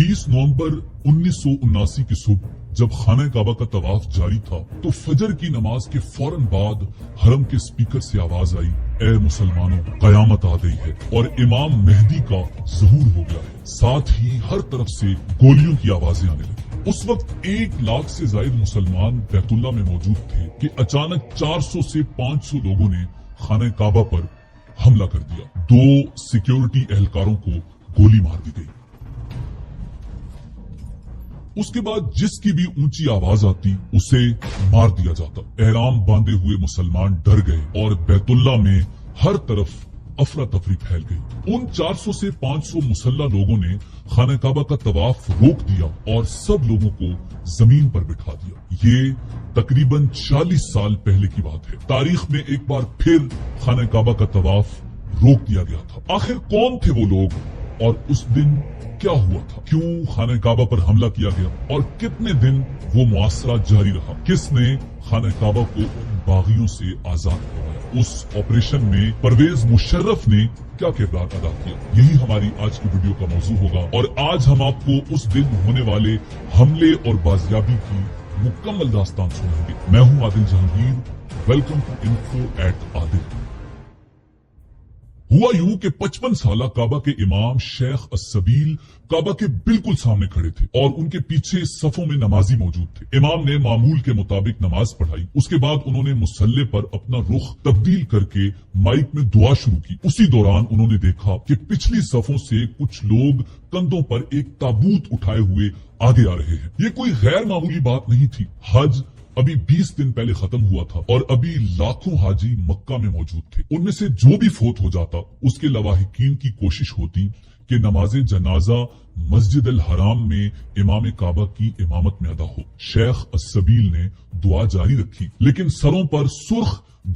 20 नवंबर 1979 की सुबह जब खाना काबा का तवाफ जारी था तो फजर की नमाज के फौरन बाद हरम के स्पीकर से आवाज आई, ए मुसलमानों, कयामत आ गई है और इमाम मेहदी का ज़हूर हो गया है। साथ ही हर तरफ से गोलियों की आवाजें आने लगी। उस वक्त 1 लाख से ज्यादा मुसलमान बैतुल्ला में मौजूद थे कि अचानक 400 से 500 लोगों ने खाना काबा पर हमला कर दिया। 2 सिक्योरिटी एहलकारों को गोली मार दी गई। उसके बाद जिसकी भी ऊंची आवाज आती उसे मार दिया जाता। एहराम बांधे हुए मुसलमान डर गए और बैतुल्ला में हर तरफ अफरा तफरी फैल गई। उन 400 से 500 मुसल्ला लोगों ने खाना काबा का तवाफ रोक दिया और सब लोगों को जमीन पर बिठा दिया। ये तकरीबन 40 साल पहले की बात है। तारीख में एक बार फिर खाना काबा का तवाफ रोक दिया गया था। आखिर कौन थे वो लोग और उस दिन क्या हुआ था? क्यों खाना काबा पर हमला किया गया और कितने दिन वो मुआसरा जारी रहा? किसने खाना काबा को उन बागियों से आजाद करवाया? उस ऑपरेशन में परवेज मुशर्रफ ने क्या किरदार अदा किया? यही हमारी आज की वीडियो का मौजू होगा और आज हम आपको उस दिन होने वाले हमले और बाजियाबी की मुकम्मल दास्तान सुनाएंगे। मैं हूं Adil Jahangir. Welcome to info@adil। हुआ यूं कि 55 साला काबा के इमाम शेख अस्सबील काबा के बिल्कुल सामने खड़े थे और उनके पीछे सफों में नमाजी मौजूद थे। इमाम ने मामूल के मुताबिक नमाज पढ़ाई। उसके बाद उन्होंने मुसल्ले पर अपना रुख तब्दील करके माइक में दुआ शुरू की। उसी दौरान उन्होंने देखा कि पिछली सफों से कुछ लोग कंधों पर एक ताबूत उठाए हुए आगे आ रहे हैं। ये कोई गैर मामूली बात नहीं थी। हज अभी 20 दिन पहले खत्म हुआ था और अभी लाखों हाजी मक्का में मौजूद थे। उनमें से जो भी फोत हो जाता उसके लवाहिकीन की कोशिश होती कि नमाज जनाजा मस्जिद अल हराम में इमाम काबा की इमामत में अदा हो। शेख अस्सबील ने दुआ जारी रखी, लेकिन सरों पर सुर्ख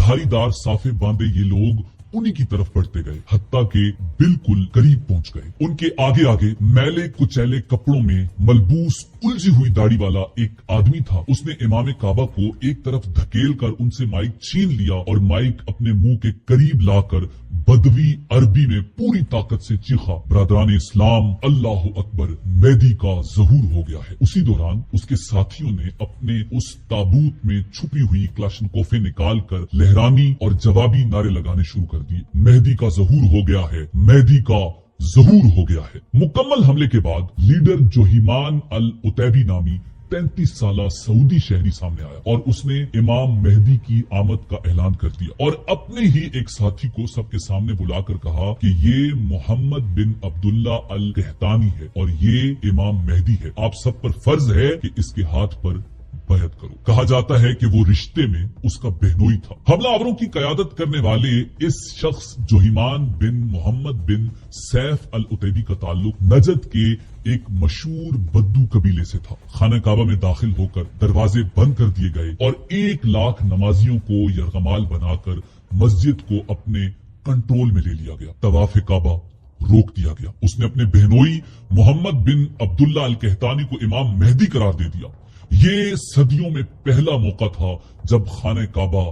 धारीदार साफे बांधे ये लोग उन्हीं की तरफ बढ़ते गए, हत्ता के बिल्कुल करीब पहुंच गए। उनके आगे आगे मैले कुचैले कपड़ों में मलबूस उलझी हुई दाढ़ी वाला एक आदमी था। उसने इमाम काबा को एक तरफ धकेल कर उनसे माइक छीन लिया और माइक अपने मुंह के करीब लाकर बदवी अरबी में पूरी ताकत से चीखा, बरादरान इस्लाम, अल्लाह अकबर, मेहदी का ज़हूर हो गया है। उसी दौरान उसके साथियों ने अपने उस ताबूत में छुपी हुई क्लाशनकोफे निकाल कर लहरानी और जवाबी नारे लगाने शुरू कर दिए। मेहदी का ज़हूर हो गया है, मेहदी का ज़हूर हो गया है। मुकम्मल हमले के बाद लीडर जोहिमान अल उतैबी नामी 33 साला सऊदी शहरी सामने आया और उसने इमाम मेहदी की आमद का ऐलान कर दिया और अपने ही एक साथी को सबके सामने बुलाकर कहा कि ये मोहम्मद बिन अब्दुल्ला अल कहतानी है और ये इमाम मेहदी है। आप सब पर फर्ज है कि इसके हाथ पर बैत करो। कहा जाता है कि वो रिश्ते में उसका बहनोई था। हमलावरों की कयादत करने वाले इस शख्स जोहिमान बिन मोहम्मद बिन सैफ अल उतैबी का ताल्लुक नजद के एक मशहूर बद्दू कबीले से था। खाना काबा में दाखिल होकर दरवाजे बंद कर दिए गए और 1 लाख नमाजियों को यरगमाल बनाकर मस्जिद को अपने कंट्रोल में ले लिया गया। तवाफ काबा रोक दिया गया। उसने अपने बहनोई मोहम्मद बिन अब्दुल्ला अल कहतानी को इमाम मेहदी करार दे दिया। ये सदियों में पहला मौका था जब खाना काबा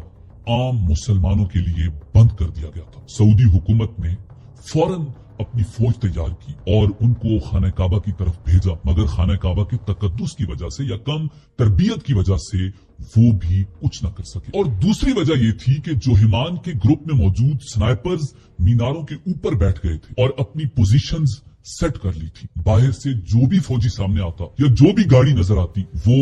आम मुसलमानों के लिए बंद कर दिया गया था। सऊदी हुकूमत ने फौरन अपनी फौज तैयार की और उनको खाना काबा की तरफ भेजा, मगर खाना काबा के तकद्दुस की वजह से या कम तरबियत की वजह से वो भी कुछ न कर सके। और दूसरी वजह ये थी कि जोहिमान के ग्रुप में मौजूद स्नाइपर्स मीनारों के ऊपर बैठ गए थे और अपनी पोजीशंस सेट कर ली थी। बाहर से जो भी फौजी सामने आता या जो भी गाड़ी नजर आती वो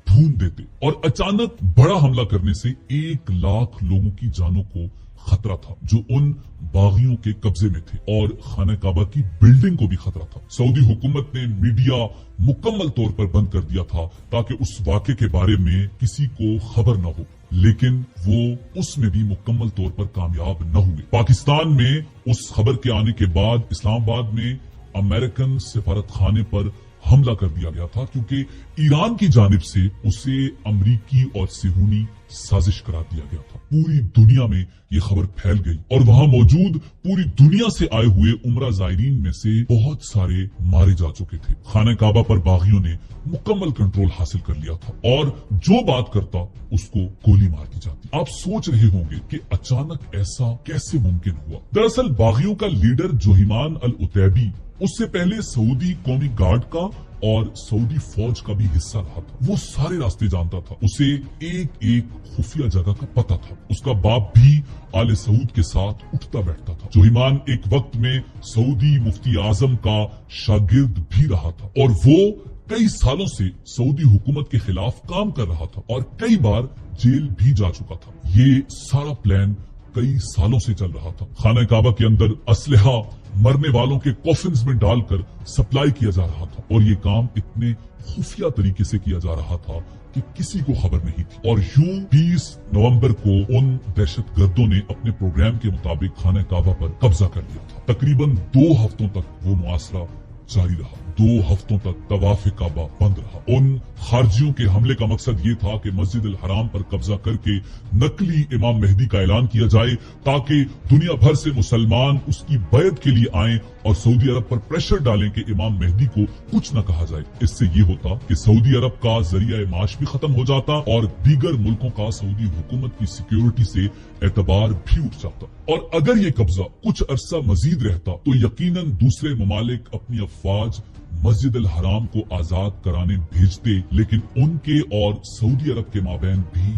ढूंढ देते और अचानक बड़ा हमला करने से 1 लाख लोगों की जानों को खतरा था जो उन बागियों के कब्जे में थे और खाना काबा की बिल्डिंग को भी खतरा था। सऊदी हुकूमत ने मीडिया मुकम्मल तौर पर बंद कर दिया था ताकि उस वाक़े के बारे में किसी को खबर न हो, लेकिन वो उसमें भी मुकम्मल तौर पर कामयाब न हुए। पाकिस्तान में उस खबर के आने के बाद इस्लामाबाद में अमेरिकन सिफारत खाने पर हमला कर दिया गया था क्योंकि ईरान की जानिब से उसे अमरीकी और सिहूनी साजिश करार दिया गया था। पूरी दुनिया में ये खबर फैल गई और वहाँ मौजूद पूरी दुनिया से आए हुए उम्रा जायरीन में से बहुत सारे मारे जा चुके थे। खाना काबा पर बागियों ने मुकम्मल कंट्रोल हासिल कर लिया था और जो बात करता उसको गोली मार दी जाती। आप सोच रहे होंगे कि अचानक ऐसा कैसे मुमकिन हुआ। दरअसल बागियों का लीडर जोहिमान अल उतैबी उससे पहले सऊदी कौमी गार्ड का और सऊदी फौज का भी हिस्सा रहा था। वो सारे रास्ते जानता था, उसे एक एक खुफिया जगह का पता था। उसका बाप भी आले सऊद के साथ उठता बैठता था। जोहिमान एक वक्त में सऊदी मुफ्ती आजम का शागिर्द भी रहा था और वो कई सालों से सऊदी हुकूमत के खिलाफ काम कर रहा था और कई बार जेल भी जा चुका था। ये सारा प्लान कई सालों से चल रहा था। खाना काबा के अंदर असलहा मरने वालों के कॉफिन्स में डालकर सप्लाई किया जा रहा था और ये काम इतने खुफिया तरीके से किया जा रहा था कि किसी को खबर नहीं थी। और यूं 20 नवंबर को उन दहशतगर्दों ने अपने प्रोग्राम के मुताबिक खाना काबा पर कब्जा कर लिया था। तकरीबन 2 हफ्तों तक वो मुआसरा जारी रहा। 2 हफ्तों तक तवाफ काबा बंद रहा। उन खारजियों के हमले का मकसद ये था कि मस्जिद अल हराम पर कब्जा करके नकली इमाम मेहदी का ऐलान किया जाए ताकि दुनिया भर से मुसलमान उसकी बैत के लिए आएं और सऊदी अरब पर प्रेशर डालें कि इमाम मेहदी को कुछ न कहा जाए। इससे ये होता कि सऊदी अरब का जरिया माश भी खत्म हो जाता और दीगर मुल्कों का सऊदी हुकूमत की सिक्योरिटी से एतबार भी उठ जाता। और अगर ये कब्जा कुछ अरसा मजीद रहता तो यकीनन दूसरे ममालिक अपनी अफवाज मस्जिद अल हराम को आजाद कराने भेजते, लेकिन उनके और सऊदी अरब के माबैन भी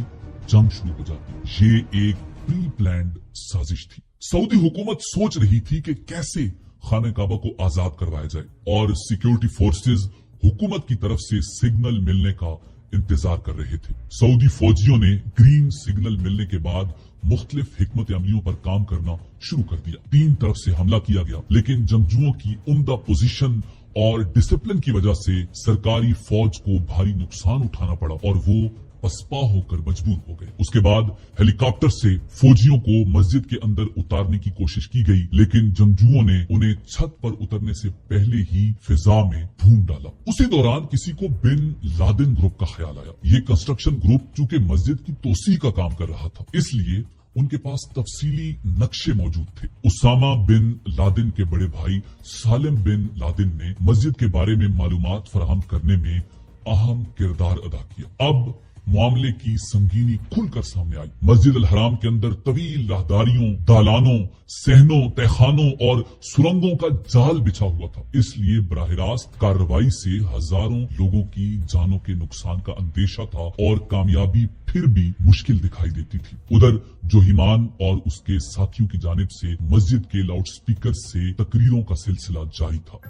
जंग शुरू हो जाती। ये एक प्री प्लान्ड साजिश थी। सऊदी हुकूमत सोच रही थी कि कैसे खाना काबा को आजाद करवाया जाए और सिक्योरिटी फोर्सेज हुकूमत की तरफ से सिग्नल मिलने का इंतजार कर रहे थे। सऊदी फौजियों ने ग्रीन सिग्नल मिलने के बाद मुख्तलिफ हिकमत अमलियों पर काम करना शुरू कर दिया। 3 तरफ से हमला किया गया, लेकिन जंगजुओं की उम्दा पोजीशन और डिसिप्लिन की वजह से सरकारी फौज को भारी नुकसान उठाना पड़ा और वो पसपा होकर मजबूर हो गए। उसके बाद हेलीकॉप्टर से फौजियों को मस्जिद के अंदर उतारने की कोशिश की गई, लेकिन जंगजुओं ने उन्हें छत पर उतरने से पहले ही फिजा में भून डाला। उसी दौरान किसी को बिन लादेन ग्रुप का ख्याल आया। ये कंस्ट्रक्शन ग्रुप चूंकि मस्जिद की तोसी का काम कर रहा था, इसलिए उनके पास तफसीली नक्शे मौजूद थे। उसामा बिन लादेन के बड़े भाई सालिम बिन लादेन ने मस्जिद के बारे में मालूमात फराहम करने में अहम किरदार अदा किया। अब मामले की संगीनी खुलकर सामने आई। मस्जिद अल हराम के अंदर तवील राहदारियों, दालानों, सहनों, तहखानों और सुरंगों का जाल बिछा हुआ था। इसलिए बराह रास्त कार्रवाई से हजारों लोगों की जानों के नुकसान का अंदेशा था और कामयाबी फिर भी मुश्किल दिखाई देती थी। उधर जोहिमान और उसके साथियों की जानिब से मस्जिद के लाउड स्पीकर से तकरीरों का सिलसिला जारी था।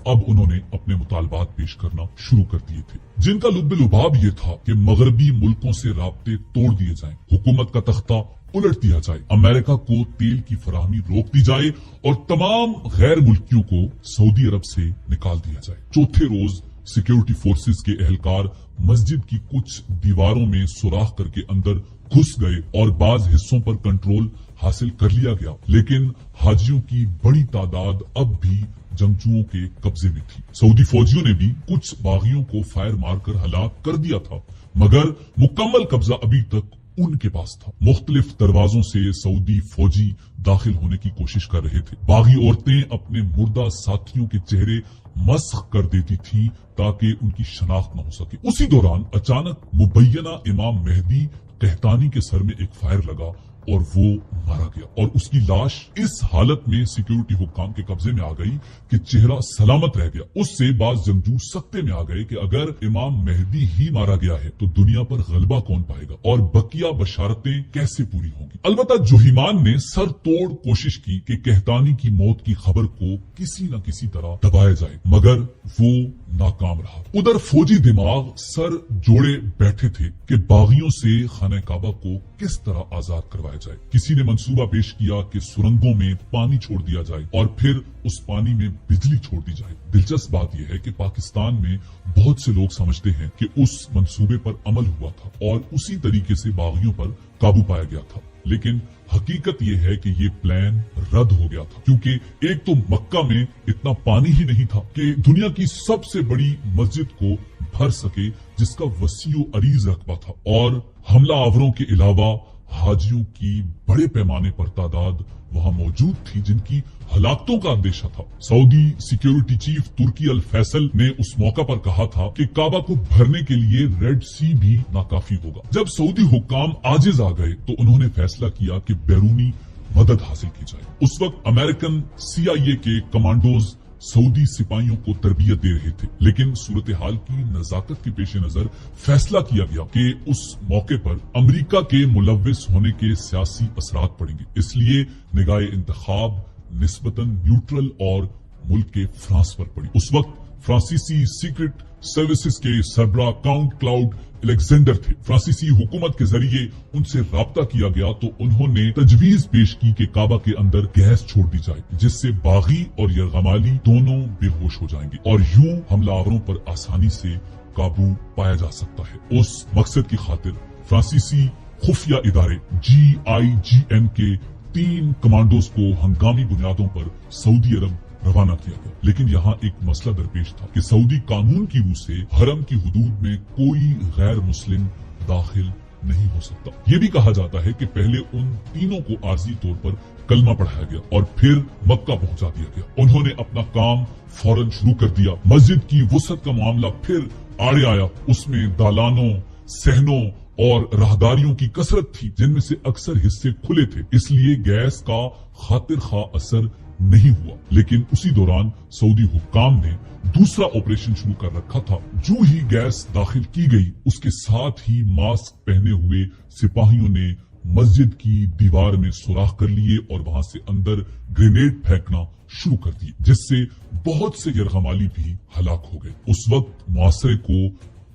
अब उन्होंने अपने मुतालबात पेश करना शुरू कर दिए थे, जिनका लुब्बे-लुबाब ये था कि मगरबी मुल्कों से राब्ते तोड़ दिए जाएं, हुकूमत का तख्ता उलट दिया जाए, अमेरिका को तेल की फराहमी रोक दी जाए और तमाम गैर मुल्कियों को सऊदी अरब से निकाल दिया जाए। चौथे रोज सिक्योरिटी फोर्सेस के एहलकार मस्जिद की कुछ दीवारों में सुराख करके अंदर घुस गए और बाज हिस्सों पर कंट्रोल हासिल कर लिया गया, लेकिन हाजियों की बड़ी तादाद अब भी जंगजुओं के कब्जे में थी। सऊदी फौजियों ने भी कुछ बागियों को फायर मारकर हलाक कर दिया था, मगर मुकम्मल कब्जा अभी तक उनके पास था। मुख्तलिफ दरवाजों से सऊदी फौजी दाखिल होने की कोशिश कर रहे थे। बागी औरतें अपने मुर्दा साथियों के चेहरे मस्ख कर देती थी ताकि उनकी शनाख्त न हो सके। उसी दौरान अचानक मुबैयना इमाम मेहदी कहतानी के सर में एक फायर लगा और वो मारा गया और उसकी लाश इस हालत में सिक्योरिटी हुक्काम के कब्जे में आ गई कि चेहरा सलामत रह गया। उससे बाज जंगजू सकते में आ गए कि अगर इमाम मेहदी ही मारा गया है तो दुनिया पर गलबा कौन पाएगा और बकिया बशारतें कैसे पूरी होंगी। अलबत्ता जोहिमान ने सर तोड़ कोशिश की कि कहतानी की मौत की खबर को किसी न किसी तरह दबाया जाए, मगर वो नाकाम रहा। उधर फौजी दिमाग सर जोड़े बैठे थे कि बागियों से खाना काबा को किस तरह आजाद करवाया जाए। किसी ने मंसूबा पेश किया कि सुरंगों में पानी छोड़ दिया जाए और फिर उस पानी में बिजली छोड़ दी जाए। दिलचस्प बात यह है कि पाकिस्तान में बहुत से लोग समझते हैं कि उस मंसूबे पर अमल हुआ था और उसी तरीके से बागियों पर काबू पाया गया था, लेकिन हकीकत यह है कि ये प्लान रद्द हो गया था, क्योंकि एक तो मक्का में इतना पानी ही नहीं था कि दुनिया की सबसे बड़ी मस्जिद को भर सके, जिसका वसीओ अरीज रकबा था, और हमला आवरों के अलावा हाजियों की बड़े पैमाने पर तादाद वहां मौजूद थी जिनकी हलाकतों का अंदेशा था। सऊदी सिक्योरिटी चीफ तुर्की अल फैसल ने उस मौका पर कहा था कि काबा को भरने के लिए रेड सी भी नाकाफी होगा। जब सऊदी हुक्काम आजिज आ गए तो उन्होंने फैसला किया कि बैरूनी मदद हासिल की जाए। उस वक्त अमेरिकन CIA के कमांडोज सऊदी सिपाहियों को तरबियत दे रहे थे, लेकिन सूरत हाल की नजाकत के पेश नजर फैसला किया गया कि उस मौके पर अमेरिका के मुलव्विस होने के सियासी असरात पड़ेंगे। इसलिए निगाह इंतखाब निस्बतन न्यूट्रल और मुल्क के फ्रांस पर पड़ी। उस वक्त फ्रांसीसी सीक्रेट सर्विसेज के सरबराह काउंट क्लाउड अलेक्जेंडर थे। फ्रांसीसी हुकूमत के जरिए उनसे राब्ता किया गया तो उन्होंने तजवीज पेश की कि काबा के अंदर गैस छोड़ दी जाए जिससे बागी और यरगमाली दोनों बेहोश हो जाएंगे और यूं हमलावरों पर आसानी से काबू पाया जा सकता है। उस मकसद की खातिर फ्रांसीसी खुफिया इदारे GIGN के 3 कमांडोज को हंगामी बुनियादों पर सऊदी अरब रवाना किया गया। लेकिन यहाँ एक मसला दरपेश था कि सऊदी कानून की रूह से हरम की हुदूद में कोई गैर मुस्लिम दाखिल नहीं हो सकता। ये भी कहा जाता है कि पहले उन तीनों को आर्जी तौर पर कलमा पढ़ाया गया और फिर मक्का पहुंचा दिया गया। उन्होंने अपना काम फौरन शुरू कर दिया। मस्जिद की वसअत का मामला फिर आड़े आया। उसमें दालानों, सहनों और राहदारियों की कसरत थी जिनमें से अक्सर हिस्से खुले थे, इसलिए गैस का खातिर खा असर नहीं हुआ। लेकिन उसी दौरान सऊदी हुक्काम ने दूसरा ऑपरेशन शुरू कर रखा था। जो ही गैस दाखिल की गई उसके साथ ही मास्क पहने हुए सिपाहियों ने मस्जिद की दीवार में सुराख कर लिए और वहां से अंदर ग्रेनेड फेंकना शुरू कर दिए, जिससे बहुत से यरगमाली भी हलाक हो गए। उस वक्त मुआसरे को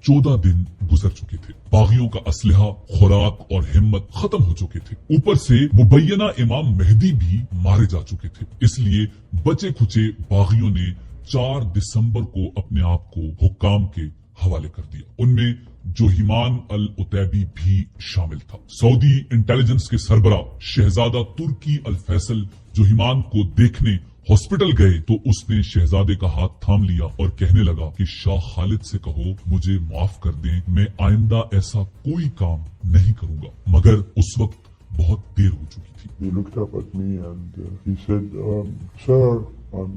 14 दिन गुजर चुके थे। बागियों का असलहा, खुराक और हिम्मत खत्म हो चुके थे। ऊपर से मुबैयना इमाम मेहदी भी मारे जा चुके थे। इसलिए बचे खुचे बागियों ने 4 दिसंबर को अपने आप को हुक्काम के हवाले कर दिया। उनमें जोहिमान अल उतैबी भी शामिल था। सऊदी इंटेलिजेंस के सरबराह शहजादा तुर्की अल फैसल जोहिमान को देखने हॉस्पिटल गए तो उसने शहजादे का हाथ थाम लिया और कहने लगा कि शाह खालिद से कहो मुझे माफ कर दें, मैं आइंदा ऐसा कोई काम नहीं करूंगा। मगर उस वक्त बहुत देर हो चुकी थी। He looked up at me and he said, "Sir, I'm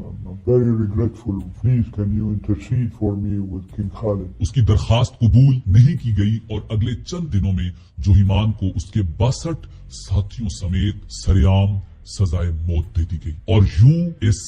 very regretful. Please, can you intercede for me with King Khalid?" उसकी दरखास्त कबूल नहीं की गई और अगले चंद दिनों में जोहिमान को उसके 62 साथियों समेत सरेआम सजाए मौत दे दी गई और यूं इस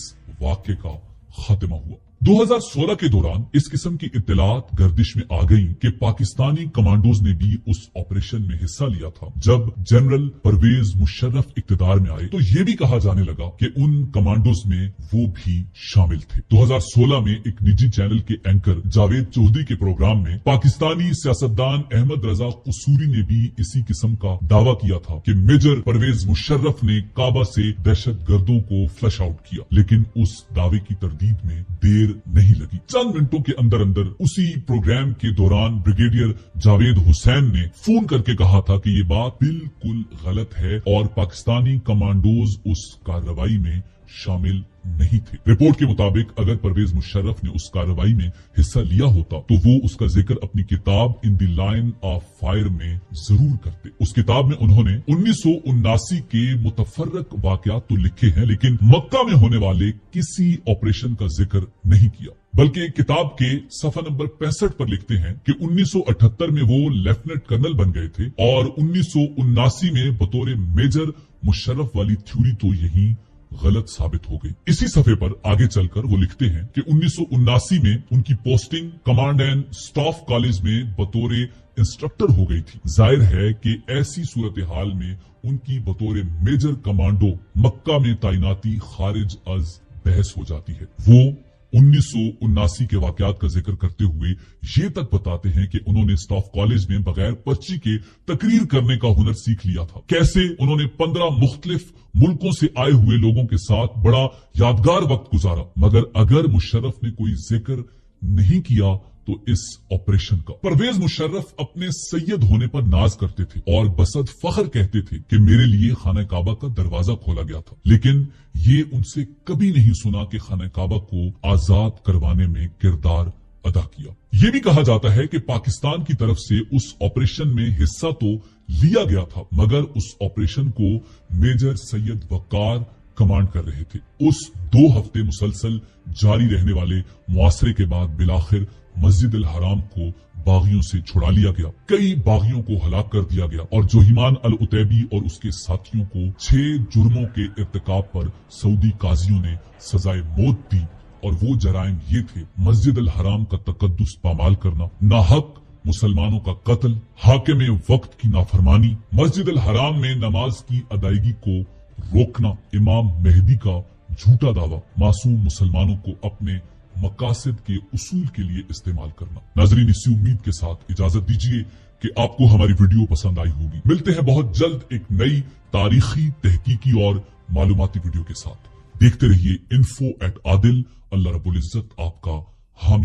वाक़े का खात्मा हुआ। 2016 के दौरान इस किस्म की इत्तलात गर्दिश में आ गईं कि पाकिस्तानी कमांडोज ने भी उस ऑपरेशन में हिस्सा लिया था। जब जनरल परवेज मुशर्रफ इक्तदार में आए तो ये भी कहा जाने लगा कि उन कमांडोज में वो भी शामिल थे। 2016 में एक निजी चैनल के एंकर जावेद चौधरी के प्रोग्राम में पाकिस्तानी सियासतदान अहमद रजा कसूरी ने भी इसी किस्म का दावा किया था कि मेजर परवेज मुशर्रफ ने काबा से दहशत गर्दों को फ्लश आउट किया। लेकिन उस दावे की तरदीद में देर नहीं लगी। चंद मिनटों के अंदर अंदर उसी प्रोग्राम के दौरान ब्रिगेडियर जावेद हुसैन ने फोन करके कहा था कि ये बात बिल्कुल गलत है और पाकिस्तानी कमांडोज उस कार्रवाई में शामिल नहीं थे। रिपोर्ट के मुताबिक अगर परवेज मुशर्रफ ने उस कार्रवाई में हिस्सा लिया होता तो वो उसका जिक्र अपनी किताब in the line of fire में जरूर करते। उस किताब में उन्होंने 1979 के मुतफर्रक वाकयात तो लिखे हैं लेकिन मक्का में होने वाले किसी ऑपरेशन का जिक्र नहीं किया। बल्कि किताब के सफा नंबर 65 पर लिखते हैं कि 1978 में वो लेफ्टिनेंट कर्नल बन गए थे और 1979 में बतौर मेजर मुशर्रफ वाली थ्योरी तो यही गलत साबित हो गई। इसी सफे पर आगे चलकर वो लिखते हैं कि 1979 में उनकी posting command and staff college में बतौर इंस्ट्रक्टर हो गई थी। जाहिर है कि ऐसी सूरत हाल में उनकी बतौर मेजर कमांडो मक्का में तैनाती खारिज अज बहस हो जाती है। वो 1979 के वाकयात का जिक्र करते हुए ये तक बताते हैं कि उन्होंने स्टाफ कॉलेज में बगैर पर्ची के तकरीर करने का हुनर सीख लिया था। कैसे उन्होंने 15 मुख्तलिफ मुल्कों से आए हुए लोगों के साथ बड़ा यादगार वक्त गुजारा। मगर अगर मुशर्रफ ने कोई जिक्र नहीं किया तो इस ऑपरेशन का। परवेज मुशर्रफ अपने सैयद होने पर नाज करते थे और बसद फख्र कहते थे कि मेरे लिए खाना काबा का दरवाजा खोला गया था। लेकिन ये उनसे कभी नहीं सुना कि खाना काबा को आजाद करवाने में किरदार अदा किया। ये भी कहा जाता है कि पाकिस्तान की तरफ से उस ऑपरेशन में हिस्सा तो लिया गया था, मगर उस ऑपरेशन को मेजर सैयद वकार कमांड कर रहे थे। उस 2 हफ्ते मुसलसल जारी रहने वाले मुआसरे के बाद बिलाखिर मस्जिद अल हराम को बागियों से छुड़ा लिया गया। कई बागियों को हलाक कर दिया गया और जोहिमान अल उतैबी और उसके साथियों को 6 जुर्मों के इर्तिकाब पर सऊदी काजियों ने सजाए मौत दी, और वो जराइम ये थे: मस्जिद अल हराम का तकद्दुस पामाल करना, नाहक मुसलमानों का कत्ल, हाकिम वक्त की नाफरमानी, मस्जिद अल हराम में नमाज की अदायगी को रोकना, इमाम मेहदी का झूठा दावा, मासूम मुसलमानों को अपने मकासद के उसूल के लिए इस्तेमाल करना। नाज़रीन, इसी उम्मीद के साथ इजाजत दीजिए कि आपको हमारी वीडियो पसंद आई होगी। मिलते हैं बहुत जल्द एक नई तारीखी, तहकीकी और मालूमाती वीडियो के साथ। देखते रहिए info@adil। अल्लाह रब्बुल इज्जत आपका हामी